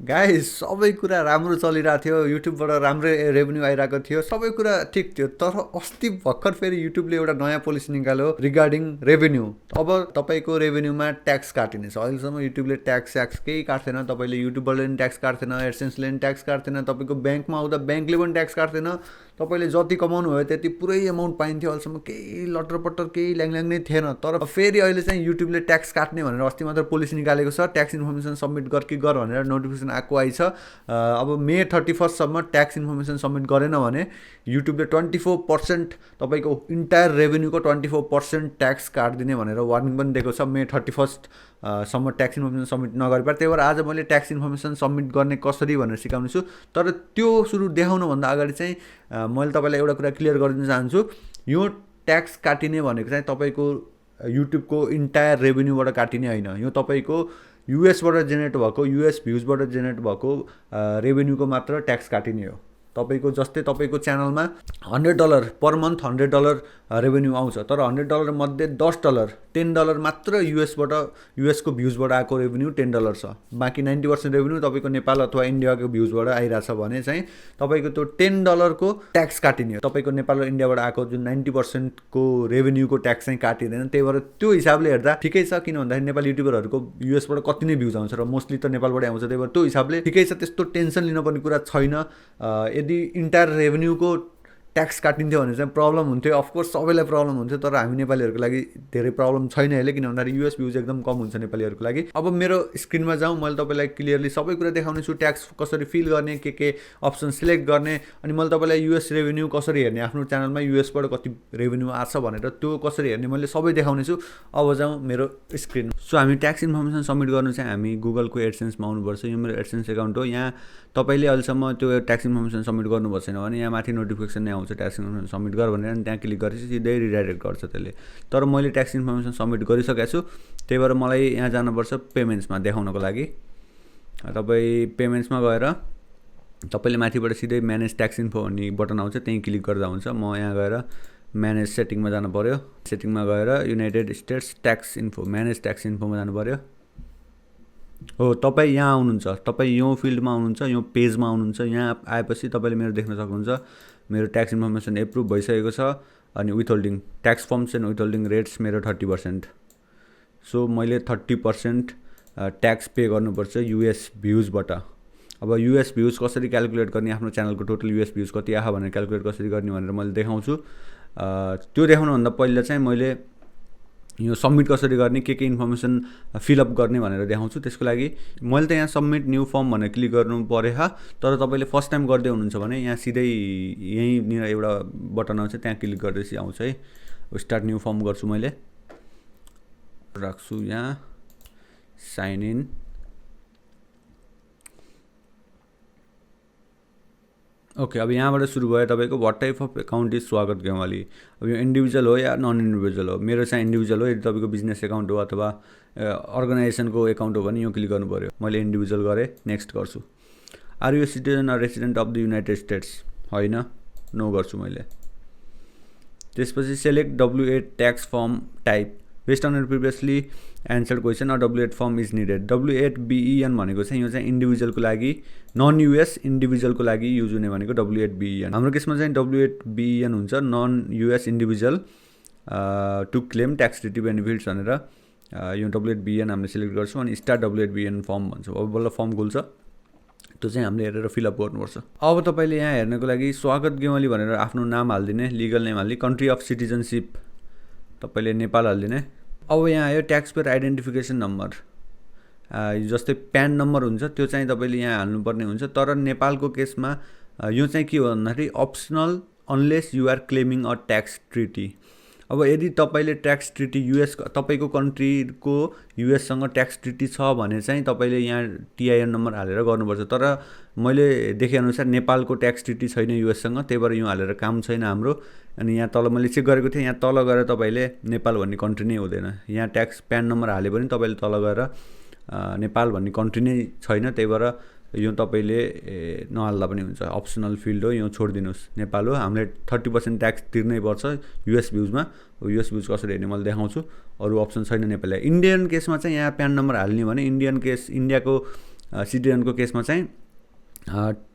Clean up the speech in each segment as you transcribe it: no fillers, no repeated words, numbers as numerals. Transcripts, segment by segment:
Guys सबै कुरा राम्रो चलिरहेको थियो, युट्युबबाट राम्रै रेभेन्यू आइरहेको थियो, सबै कुरा ठिक थियो। तर अस्ति भर्खर फेरि युट्युबले एउटा नयाँ पोलिसी निकाल्यो रिगार्डिङ रेभेन्यू। अब तपाईँको रेभेन्यूमा ट्याक्स काटिनेछ। अहिलेसम्म युट्युबले ट्याक्स स्याक्स केही काट्थेन। तपाईँले युट्युबरले पनि ट्याक्स काट्थेन, एडसेन्सले पनि ट्याक्स काट्थेन, तपाईँको ब्याङ्कमा आउँदा ब्याङ्कले पनि ट्याक्स काट्थेन। तपाईँले जति कमाउनु भयो त्यति पुरै एमाउन्ट पाइन्थ्यो। अहिलेसम्म केही लटरपटर केही ल्याङ नै थिएन। तर फेरि अहिले चाहिँ युट्युबले ट्याक्स काट्ने भनेर अस्ति मात्र पोलिसी निकालेको छ। ट्याक्स इन्फर्मेसन सबमिट गर कि गर भनेर नोटिफिकेसन आएको आइछ। अब मे 31 ट्याक्स इन्फर्मेसन सबमिट गरेन भने युट्युबले 24% तपाईँको इन्टायर रेभेन्यूको 24% ट्याक्स काटिदिने भनेर वार्निङ पनि दिएको छ। मे 31 सम्म ट्याक्स इन्फर्मेसन सबमिट नगरे पार। त्यही भएर आज मैले ट्याक्स इन्फर्मेसन सबमिट गर्ने कसरी भनेर सिकाउने छु। तर त्यो सुरु देखाउनुभन्दा अगाडि चाहिँ मैले तपाईँलाई एउटा कुरा क्लियर गरिदिन चाहन्छु। यो ट्याक्स काटिने भनेको चाहिँ तपाईँको युट्युबको इन्टायर रेभेन्यूबाट काटिने होइन। यो तपाईँको युएसबाट जेनेरेट भएको, युएस भ्युजबाट जेनेरेट भएको रेभेन्यूको मात्र ट्याक्स काटिने हो। तपाईँको जस्तै तपाईँको च्यानलमा $100 पर मन्थ $100 रेभेन्यू आउँछ, तर $100 मध्ये $10 $10 मात्र युएसको भ्युजबाट आएको रेभेन्यू $10 छ। बाँकी 90% रेभेन्यू तपाईँको नेपाल अथवा इन्डियाको भ्युजबाट आइरहेछ भने चाहिँ तपाईँको त्यो $10 को ट्याक्स काटिने हो। तपाईँको नेपाल र इन्डियाबाट आएको जुन 90% को रेभेन्यूको ट्याक्स चाहिँ काटिँदैन। त्यही भएर त्यो हिसाबले हेर्दा ठिकै छ। किन भन्दाखेरि नेपाली युट्युबरहरूको युएसबाट कति नै भ्युज आउँछ र मोस्टली त नेपालबाटै आउँछ। त्यही भएर त्यो हिसाबले ठिकै छ, त्यस्तो टेन्सन लिनुपर्ने कुरा छैन। यदि इन्टायर रेभेन्यूको ट्याक्स काटिन्थ्यो भने चाहिँ प्रब्लम हुन्थ्यो। अफकोर्स सबैलाई प्रब्लम हुन्थ्यो, तर हामी नेपालीहरूको लागि धेरै प्रब्लम छैन यसले। किन भन्दाखेरि युएस भ्युज एकदम कम हुन्छ नेपालीहरूको लागि। अब मेरो स्क्रिनमा जाउँ, मैले तपाईँलाई क्लियरली सबै कुरा देखाउने छु। ट्याक्स कसरी फिल गर्ने, के अप्सन सिलेक्ट गर्ने, अनि मैले तपाईँलाई युएस रेभेन्यू कसरी हेर्ने, आफ्नो च्यानलमा युएसबाट कति रेभेन्यू आछ भनेर त्यो कसरी हेर्ने मैले सबै देखाउने छु। अब जाउँ मेरो स्क्रिन। सो हामी ट्याक्स इन्फर्मेसन सबमिट गर्नु चाहिँ हामी गुगलको एडसेन्समा आउनुपर्छ। यो मेरो एडसेन्स एकाउन्ट हो। यहाँ तपाईँले अहिलेसम्म त्यो ट्याक्स इन्फर्मेसन सबमिट गर्नुभएको छैन भने यहाँ माथि नोटिफिकेसन नै आउँछ ट्याक्स इन्फर्मेसन सबमिट गर भनेर, अनि त्यहाँ क्लिक गरेपछि सिधै रिडाइरेक्ट गर्छ त्यसले। तर मैले ट्याक्स इन्फर्मेसन सबमिट गरिसकेको छु। त्यही भएर मलाई यहाँ जानुपर्छ पेमेन्ट्समा देखाउनको लागि। तपाईँ पेमेन्ट्समा गएर तपाईँले माथिबाट सिधै म्यानेज ट्याक्स इन्फो भन्ने बटन आउँछ, त्यहीँ क्लिक गर्दा हुन्छ। म यहाँ गएर म्यानेज सेटिङमा जानु पऱ्यो। सेटिङमा गएर United States tax info, manage tax इन्फोमा जानु पऱ्यो। हो, तपाईँ यहाँ आउनुहुन्छ, तपाईँ यो फिल्डमा आउनुहुन्छ, यो पेजमा आउनुहुन्छ। यहाँ आएपछि तपाईँले मेरो देख्न सक्नुहुन्छ मेरो ट्याक्स इन्फर्मेसन एप्रुभ भइसकेको छ। अनि विथहोल्डिङ ट्याक्स फर्म्स एन्ड विथहोल्डिङ रेट्स मेरो 30%। सो मैले 30% ट्याक्स पे गर्नुपर्छ युएस भ्युजबाट। अब युएस भ्युज कसरी क्यालकुलेट गर्ने, आफ्नो च्यानलको टोटल युएस भ्युज कति आयो भनेर क्यालकुलेट कसरी गर्ने भनेर मैले देखाउँछु। त्यो देखाउनुभन्दा पहिला चाहिँ मैले यो सबमिट कसरी गर्ने, के इन्फर्मेसन फिलअप गर्ने भनेर देखाउँछु। त्यसको लागि मैले त यहाँ सबमिट न्यू फर्म भनेर क्लिक गर्नु पऱ्यो। तर तपाईँले फर्स्ट टाइम गर्दै हुनुहुन्छ भने यहाँ सिधै यहीँनिर एउटा बटन आउँछ, त्यहाँ क्लिक गरेपछि आउँछ है। स्टार्ट न्यू फर्म गर्छु, मैले राख्छु यहाँ साइन इन। ओके, अब यहाँबाट सुरु भयो तपाईँको what type of account is स्वागत गेवाली। अब यो इन्डिभिजुअल हो या नन इन्डिभिजुअल हो। मेरो चाहिँ इन्डिभिजुअल हो। यदि तपाईँको बिजनेस एकाउन्ट हो अथवा अर्गनाइजेसनको एकाउन्ट हो भने यो क्लिक गर्नु पऱ्यो। मैले इन्डिभिजुअल गरेँ, नेक्स्ट गर्छु। Are you citizen or resident of the United States, होइन, नो गर्छु मैले। त्यसपछि select W8 tax form type based on previously answered question. W8 form is needed. W8 BEN भनेको चाहिँ यो चाहिँ इन्डिभिजुअलको लागि, नन युएस इन्डिभिजुअलको लागि युज हुने भनेको W8 BEN। हाम्रो केसमा चाहिँ W8 BEN हुन्छ, non US individual to claim tax treaty benefits भनेर यो W8 BEN हामीले सिलेक्ट गर्छौँ। अनि स्टार्ट W8 BEN फर्म भन्छौँ। अब बल्ल फर्म खुल्छ, त्यो चाहिँ हामीले हेरेर फिलअप गर्नुपर्छ। अब तपाईँले यहाँ हेर्नको लागि स्वागत गेवाली भनेर आफ्नो नाम हालिदिने, लिगल नेम हालिदिने, कन्ट्री अफ सिटिजनसिप तपाईँले नेपाल हालिदिने। अब यहाँ आयो ट्याक्स पेयर आइडेन्टिफिकेसन नम्बर, जस्तै प्यान नम्बर हुन्छ त्यो चाहिँ तपाईँले यहाँ हाल्नुपर्ने हुन्छ। तर नेपालको केसमा यो चाहिँ के हो भन्दाखेरि optional unless you are claiming a tax treaty. अब यदि तपाईँले ट्याक्स ट्रिटी युएस, तपाईँको कन्ट्रीको युएससँग ट्याक्स ट्रिटी छ भने चाहिँ तपाईँले यहाँ TIN नम्बर हालेर गर्नुपर्छ। तर मैले देखेअनुसार नेपालको ट्याक्स ट्रिटी छैन युएससँग, त्यही भएर यो हालेर काम छैन हाम्रो। अनि यहाँ तल मैले चेक गरेको थिएँ, यहाँ तल गएर तपाईँले नेपाल भन्ने कन्ट्री नै हुँदैन। यहाँ ट्याक्स प्यान नम्बर हाले पनि तपाईँले तल गएर नेपाल भन्ने कन्ट्री नै छैन, त्यही भएर यो तपाईँले नहाल्दा पनि हुन्छ। अप्सनल फिल्ड हो, यो छोडिदिनुहोस्। नेपाल हो, हामीले 30% ट्याक्स तिर्नै पर्छ युएस भ्युजमा। युएस भ्युज कसरी हेर्ने मैले देखाउँछु। अरू अप्सन छैन नेपाललाई। इन्डियन केसमा चाहिँ यहाँ प्यान नम्बर हाल्ने भने इन्डियन केस, इन्डियाको सिटिजनको केसमा चाहिँ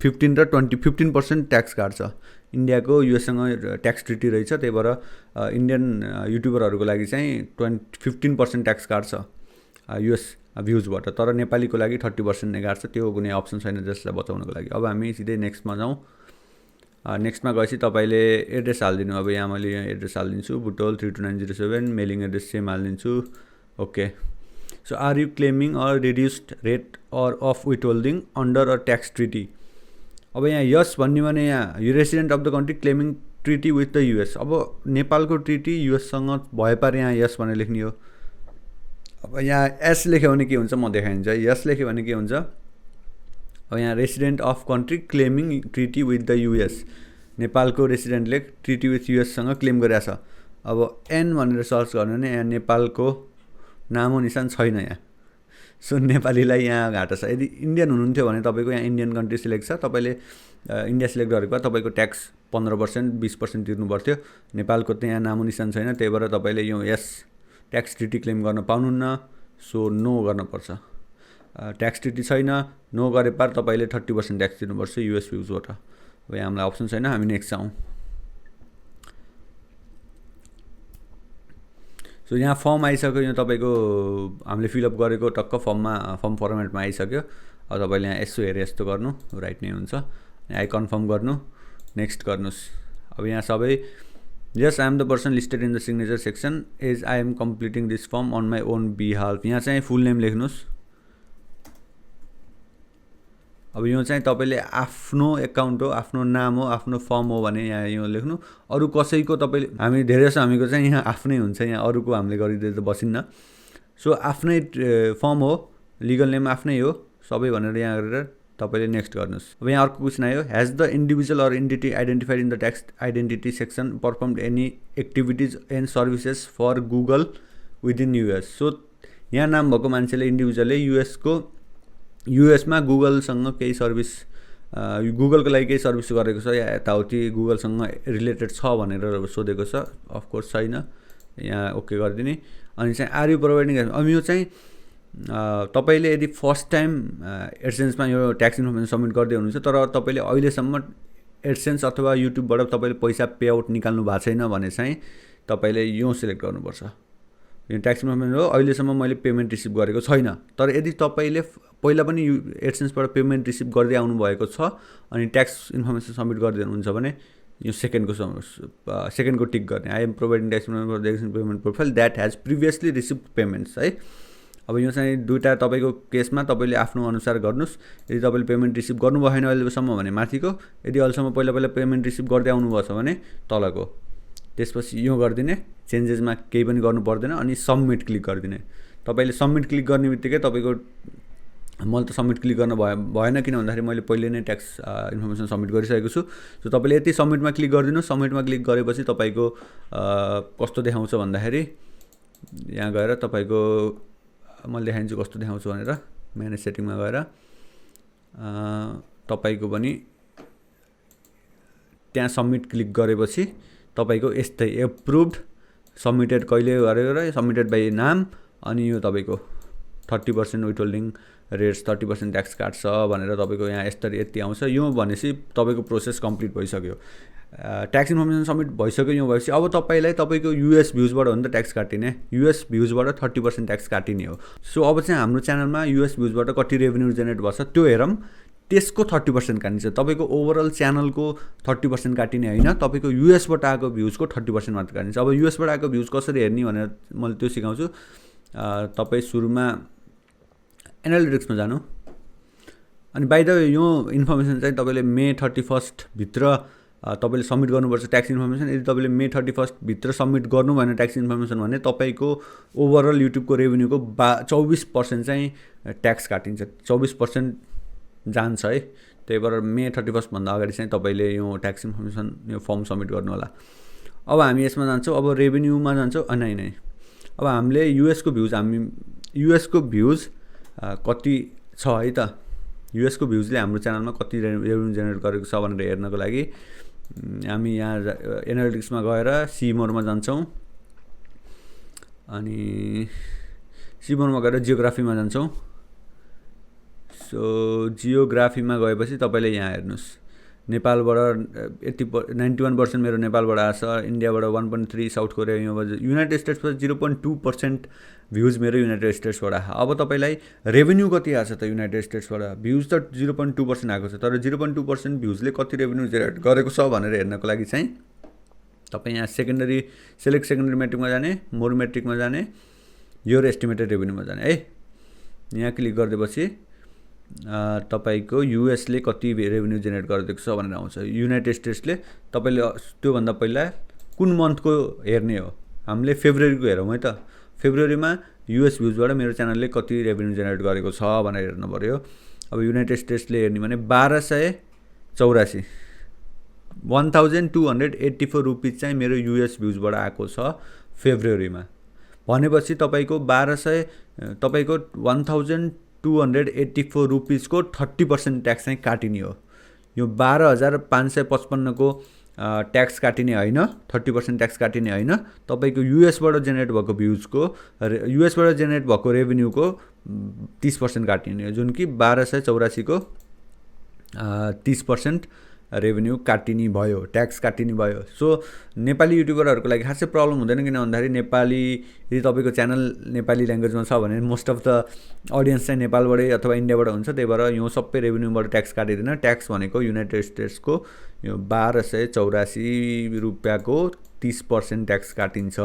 15 र 15% ट्याक्स काट्छ। इन्डियाको युएससँग ट्याक्स ट्रिटी रहेछ, त्यही भएर इन्डियन युट्युबरहरूको लागि चाहिँ 15% ट्याक्स काट्छ युएस भ्युजबाट, तर नेपालीको लागि 30% नै काट्छ। त्यो कुनै अप्सन छैन जसलाई बचाउनको लागि। अब हामी सिधै नेक्स्टमा जाउँ। नेक्स्टमा गएपछि तपाईँले एड्रेस हालिदिनु। अब यहाँ मैले यहाँ एड्रेस हालिदिन्छु, बुटोल 32907, मेलिङ एड्रेस सेम हालिदिन्छु। Okay, so are you claiming a reduced rate of withholding under a tax treaty. अब यहाँ यस भन्ने भने यहाँ you resident of the country claiming treaty with the US. अब नेपालको ट्रिटी युएससँग भए पार यहाँ यस भनेर लेख्ने हो। अब यहाँ एस लेख्यो भने के हुन्छ म देखाइन्छ। यस लेख्यो भने के हुन्छ, अब यहाँ resident of country claiming treaty with the US, नेपालको रेसिडेन्टले ट्रिटी विथ युएससँग क्लेम गरिरहेछ। अब एन भनेर सर्च गर्नु भने यहाँ नेपालको नामो निशान छैन यहाँ। सो नेपालीलाई यहाँ घाटा छ। यदि इन्डियन हुनुहुन्थ्यो भने तपाईँको यहाँ इन्डियन कन्ट्री सिलेक्ट छ, तपाईँले इन्डिया सिलेक्ट गरेको भए तपाईँको ट्याक्स 15% 20% तिर्नु पर्थ्यो। नेपालको त यहाँ नामो निशान छैन, त्यही भएर तपाईँले यो यस ट्याक्स ट्रिटी क्लेम गर्न पाउनुहुन्न। सो नो गर्नुपर्छ। ट्याक्स ट्रिटी छैन, नो गरे पार तपाईँले 30% ट्याक्स तिर्नुपर्छ युएस भ्युजबाट। अब यहाँ हामीलाई अप्सन छैन, हामी नेक्स्ट जाउँ। सो यहाँ फर्म आइसक्यो, यो तपाईँको हामीले फिलअप गरेको टक्क फर्म फर्मेटमा आइसक्यो। अब तपाईँले यहाँ यसो हेरेर यस्तो गर्नु, राइट नै हुन्छ। यहाँ कन्फर्म गर्नु, नेक्स्ट गर्नुहोस्। अब यहाँ सबै yes I am the person listed in the signature section as I am completing this form on my own बिहाल्फ। यहाँ चाहिँ फुल नेम लेख्नुहोस्। अब यो चाहिँ तपाईँले आफ्नो एकाउन्ट हो, आफ्नो नाम हो, आफ्नो फर्म हो भने यहाँ यो लेख्नु। अरू कसैको तपाईँले हामी धेरै जस्तो हामीको चाहिँ यहाँ आफ्नै हुन्छ, यहाँ अरूको हामीले गरिदिएर त बसिन्न। सो आफ्नै फर्म हो, लिगल नेम आफ्नै हो सबै भनेर यहाँ गरेर तपाईँले नेक्स्ट गर्नुहोस्। अब यहाँ अर्को क्वेसन आयो, has the individual or entity identified in the tax identity section performed any activities and services for Google within US. So यहाँ नाम भएको मान्छेले इन्डिभिजुअलले युएसमा गुगलसँग केही सर्भिस, गुगलको लागि केही सर्भिस गरेको छ या यताउति गुगलसँग रिलेटेड छ भनेर सोधेको छ। अफकोर्स छैन, यहाँ ओके गरिदिने। अनि चाहिँ आर यु प्रोभाइडिङ, अब यो चाहिँ तपाईँले यदि फर्स्ट टाइम एडसेन्समा यो ट्याक्स इन्फर्मेसन सबमिट गर्दै हुनुहुन्छ तर तपाईँले अहिलेसम्म एडसेन्स अथवा युट्युबबाट तपाईँले पैसा पे आउट निकाल्नु भएको छैन भने चाहिँ तपाईँले यो सिलेक्ट गर्नुपर्छ। यो ट्याक्स इन्फर्मेसन हो, अहिलेसम्म मैले पेमेन्ट रिसिभ गरेको छैन। तर यदि तपाईँले पहिला पनि एडसेन्सबाट पेमेन्ट रिसिभ गर्दै आउनुभएको छ अनि ट्याक्स इन्फर्मेसन सबमिट गर्दै हुनुहुन्छ भने यो सेकेन्डको टिक गर्ने, I am providing tax information payment profile that has previously received payments है। अब यो चाहिँ दुईवटा तपाईँको केसमा तपाईँले आफ्नो अनुसार गर्नुहोस्। यदि तपाईँले पेमेन्ट रिसिभ गर्नु भएन अहिलेसम्म भने माथिको, यदि अहिलेसम्म पहिला पेमेन्ट रिसिभ गर्दै आउनुभएको छ भने तलको। त्यसपछि यो गरिदिने, चेन्जेसमा केही पनि गर्नु पर्दैन अनि सबमिट क्लिक गरिदिने। तपाईँले सबमिट क्लिक गर्ने बित्तिकै तपाईँको, मैले त सबमिट क्लिक गर्न भएन किन भन्दाखेरि मैले पहिले नै ट्याक्स इन्फर्मेसन सबमिट गरिसकेको छु। सो तपाईँले यति सबमिटमा क्लिक गरिदिनु। सबमिटमा क्लिक गरेपछि तपाईँको कस्तो देखाउँछ भन्दाखेरि यहाँ गएर तपाईँको मैले देखाइन्छु कस्तो देखाउँछु भनेर, म्यानेज सेटिङमा गएर तपाईँको पनि त्यहाँ सबमिट क्लिक गरेपछि तपाईँको यस्तै एप्रुभड सबमिटेड कहिले गरेर सबमिटेड बाई नाम अनि यो तपाईँको 30% विथहोल्डिङ रेट्स 30% ट्याक्स काट्छ भनेर तपाईँको यहाँ यति आउँछ। यो भनेपछि तपाईँको प्रोसेस कम्प्लिट भइसक्यो। ट्याक्स इन्फर्मेसन सबमिट भइसक्यो। यो भएपछि अब तपाईँलाई तपाईँको युएस भ्युजबाट हो नि त ट्याक्स काटिने, युएस भ्युजबाट 30% ट्याक्स काटिने हो। सो अब चाहिँ हाम्रो च्यानलमा युएस भ्युजबाट कति रेभेन्यू जेनेरेट गर्छ त्यो हेरौँ, त्यसको 30% काटिन्छ। तपाईँको ओभरअल च्यानलको 30% काटिने होइन, तपाईँको युएसबाट आएको भ्युजको 30% मात्र काटिन्छ। अब युएसबाट आएको भ्युज कसरी हेर्ने भनेर मैले त्यो सिकाउँछु। तपाईँ सुरुमा एनालिटिक्समा जानु अनि बाइ द वे यो इन्फर्मेसन चाहिँ तपाईँले मे 31 भित्र तपाईँले सबमिट गर्नुपर्छ ट्याक्स इन्फर्मेसन। यदि तपाईँले मे 31 भित्र सबमिट गर्नु भएन ट्याक्स इन्फर्मेसन भने तपाईँको ओभरअल युट्युबको रेभेन्यूको 24% चाहिँ ट्याक्स काटिन्छ, 24% जान्छ है। त्यही भएर मे 31 भन्दा अगाडि चाहिँ तपाईँले यो ट्याक्स इन्फर्मेसन यो फर्म सबमिट गर्नु होला। अब हामी यसमा जान्छौँ, अब रेभेन्यूमा जान्छौँ। नै अब हामीले युएसको भ्युज कति छ है त, युएसको भ्युजले हाम्रो च्यानलमा कति रेभेन्यू जेनेरेट गरेको छ भनेर हेर्नको लागि हामी यहाँ एनालिटिक्समा गएर सिमोरमा जान्छौँ अनि सिमोरमा गएर जियोग्राफीमा जान्छौँ। सो सो जियोग्राफीमा गएपछि तपाईँले यहाँ हेर्नुहोस् नेपालबाट 91% मेरो नेपालबाट आछ, इन्डियाबाट 1.3, साउथ कोरियाबाट, युनाइटेड स्टेट्सबाट 0.2% भ्युज मेरो युनाइटेड स्टेट्सबाट आयो। अब तपाईँलाई रेभेन्यू कति आएको छ त युनाइटेड स्टेट्सबाट? भ्युज त 0.2% आएको छ, तर 0.2% भ्युजले कति रेभेन्यू जेनेरेट गरेको छ भनेर हेर्नको लागि चाहिँ तपाईँ यहाँ सेलेक्ट सेकेन्डरी मेट्रिकमा जाने, मोर मेट्रिकमा जाने, योर एस्टिमेटेड रेभेन्यूमा जाने है। यहाँ क्लिक गरिदिएपछि तपाईँको युएसले कति रेभेन्यू जेनेरेट गरिदिएको छ भनेर आउँछ। युनाइटेड स्टेट्सले तपाईँले त्योभन्दा पहिला कुन मन्थको हेर्ने हो? हामीले फेब्रुअरीको हेरौँ है त। फेब्रुअरीमा युएस भ्युजबाट मेरो च्यानलले कति रेभेन्यू जेनेरेट गरेको छ भनेर हेर्नु पऱ्यो। अब युनाइटेड स्टेट्सले हेर्ने भने 1284 1284 रुपिज चाहिँ मेरो युएस भ्युजबाट आएको छ फेब्रुअरीमा। भनेपछि तपाईँको 1284 रुपिजको 30% ट्याक्स चाहिँ काटिने हो। यो 12,555 को ट्याक्स काटिने होइन, 30% ट्याक्स काटिने होइन। तपाईँको युएसबाट जेनेरेट भएको भ्युजको युएसबाट जेनेरेट भएको रेभेन्यूको 30% काटिने हो, जुन कि 1284 को 30% रेभेन्यू काटिने भयो, ट्याक्स काटिने भयो। सो नेपाली युट्युबरहरूको लागि खासै प्रब्लम हुँदैन, किन भन्दाखेरि नेपाली यदि तपाईँको च्यानल नेपाली ल्याङ्ग्वेजमा छ भने मोस्ट अफ द अडियन्स चाहिँ नेपालबाटै अथवा इन्डियाबाट हुन्छ, त्यही भएर यो सबै रेभेन्यूबाट ट्याक्स काटिँदैन। ट्याक्स भनेको युनाइटेड स्टेट्सको यो 1284 रुपियाँको 30% ट्याक्स काटिन्छ।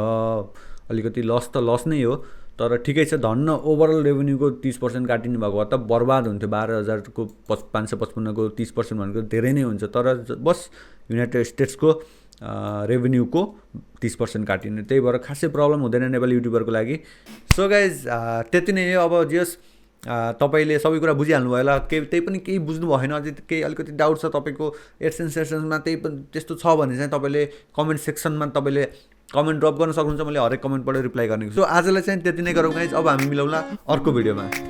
अलिकति लस त लस नै हो, तर ठिकै छ। धन्न ओभरअल रेभेन्यूको 30% काटिनु भएको भए त बर्बाद हुन्थ्यो। 12,000को 555 को 30% भनेको धेरै नै हुन्छ, तर बस युनाइटेड स्टेट्सको रेभेन्यूको 30% काटिने, त्यही भएर खासै प्रब्लम हुँदैन नेपाली युट्युबरको लागि। सो गाइज त्यति नै हो। अब जस तपाईँले सबै कुरा बुझिहाल्नु भयो होला। त्यही पनि केही बुझ्नु भएन, अझै केही अलिकति डाउट छ तपाईँको एडसेन्समा, त्यही पनि त्यस्तो छ भने चाहिँ तपाईँले कमेन्ट सेक्सनमा तपाईँले कमेन्ट ड्रप गर्न सक्नुहुन्छ। मैले हरेक कमेन्टबाट रिप्लाई गर्ने। सो आजलाई चाहिँ त्यति नै गरौँ गाइज। अब हामी मिलाउँला अर्को भिडियोमा।